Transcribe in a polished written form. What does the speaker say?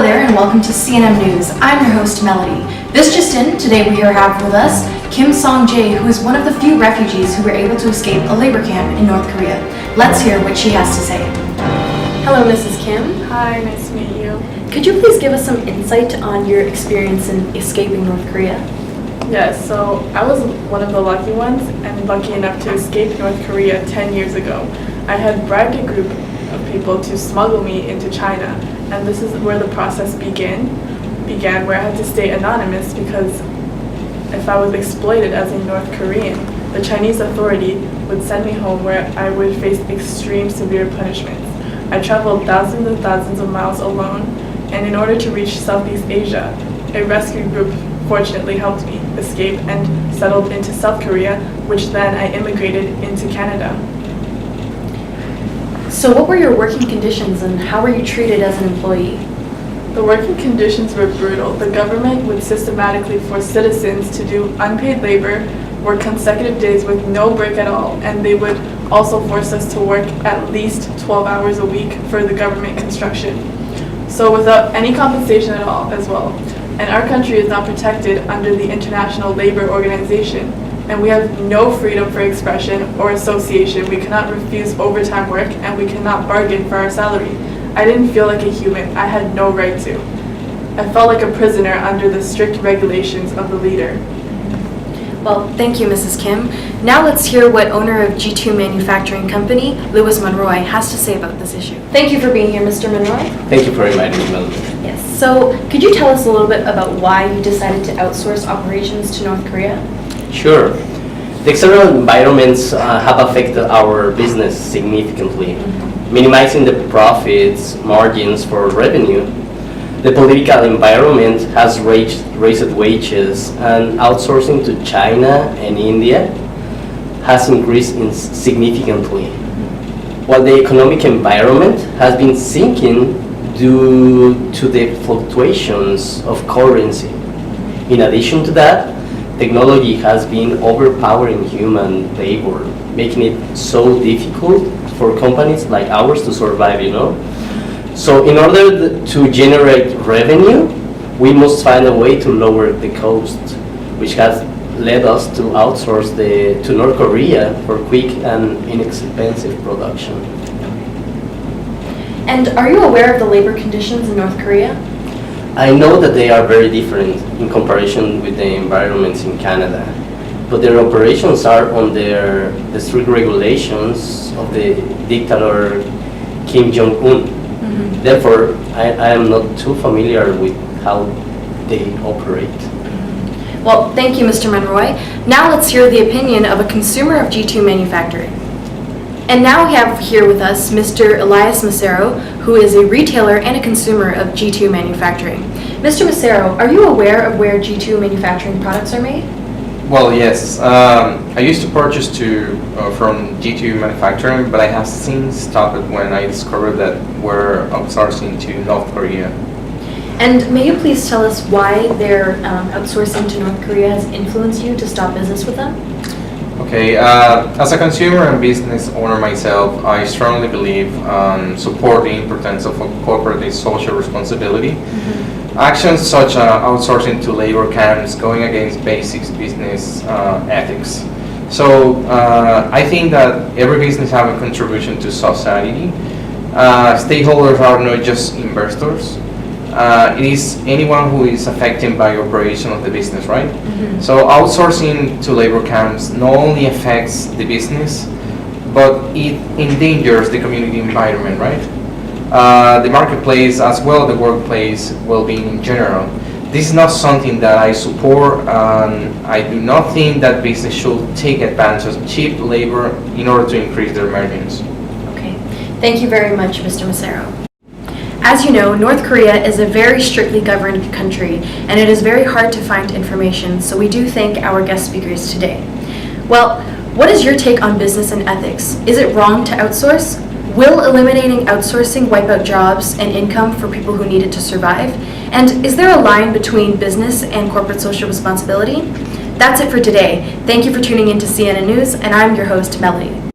Hello there and welcome to CNM News. I'm your host Melody. This just in, today we have with us Kim Song-jae, who is one of the few refugees who were able to escape a labor camp in North Korea. Let's hear what she has to say. Hello Mrs. Kim. Hi, nice to meet you. Could you please give us some insight on your experience in escaping North Korea? Yes, so I was one of the lucky ones and lucky enough to escape North Korea 10 years ago. I had bribed a group of people to smuggle me into China, and this is where the process began where I had to stay anonymous because if I was exploited as a North Korean, the Chinese authority would send me home where I would face extreme severe punishments. I traveled thousands and thousands of miles alone, and in order to reach Southeast Asia, a rescue group fortunately helped me escape and settled into South Korea, which then I immigrated into Canada. So what were your working conditions and how were you treated as an employee? The working conditions were brutal. The government would systematically force citizens to do unpaid labor, work consecutive days with no break at all, and they would also force us to work at least 12 hours a week for the government construction. So without any compensation at all as well. And our country is not protected under the International Labor Organization, and we have no freedom for expression or association. We cannot refuse overtime work, and we cannot bargain for our salary. I didn't feel like a human. I had no right to. I felt like a prisoner under the strict regulations of the leader. Well, thank you, Mrs. Kim. Now let's hear what owner of G2 Manufacturing Company, Louis Monroy, has to say about this issue. Thank you for being here, Mr. Monroy. Thank you for inviting me, Melody. Yes, so could you tell us a little bit about why you decided to outsource operations to North Korea? Sure. The external environments have affected our business significantly, minimizing the profits margins for revenue. The political environment has raised wages, and outsourcing to China and India has increased significantly, while the economic environment has been sinking due to the fluctuations of currency. In addition to that, technology has been overpowering human labor, making it so difficult for companies like ours to survive, So in order to generate revenue, we must find a way to lower the cost, which has led us to outsource to North Korea for quick and inexpensive production. And are you aware of the labor conditions in North Korea? I know that they are very different in comparison with the environments in Canada, but their operations are under the strict regulations of the dictator Kim Jong-un. Therefore, I am not too familiar with how they operate. Well, thank you, Mr. Monroy. Now let's hear the opinion of a consumer of G2 Manufacturing. And now we have here with us Mr. Elias Macero, who is a retailer and a consumer of G2 Manufacturing. Mr. Macero, are you aware of where G2 Manufacturing products are made? Well, yes. I used to purchase from G2 Manufacturing, but I have since stopped when I discovered that we're outsourcing to North Korea. And may you please tell us why their outsourcing to North Korea has influenced you to stop business with them? Okay, as a consumer and business owner myself, I strongly believe support the importance of corporate social responsibility. Actions such as outsourcing to labor camps going against basic business ethics. So I think that every business has a contribution to society. Stakeholders are not just investors. It is anyone who is affected by operation of the business, right? So outsourcing to labor camps not only affects the business, but it endangers the community environment, right? The marketplace as well, the workplace well-being in general. This is not something that I support, and I do not think that business should take advantage of cheap labor in order to increase their margins. Okay, thank you very much, Mr. Macero. As you know, North Korea is a very strictly governed country, and it is very hard to find information, so we do thank our guest speakers today. Well, what is your take on business and ethics? Is it wrong to outsource? Will eliminating outsourcing wipe out jobs and income for people who need it to survive? And is there a line between business and corporate social responsibility? That's it for today. Thank you for tuning in to CNN News, and I'm your host, Melody.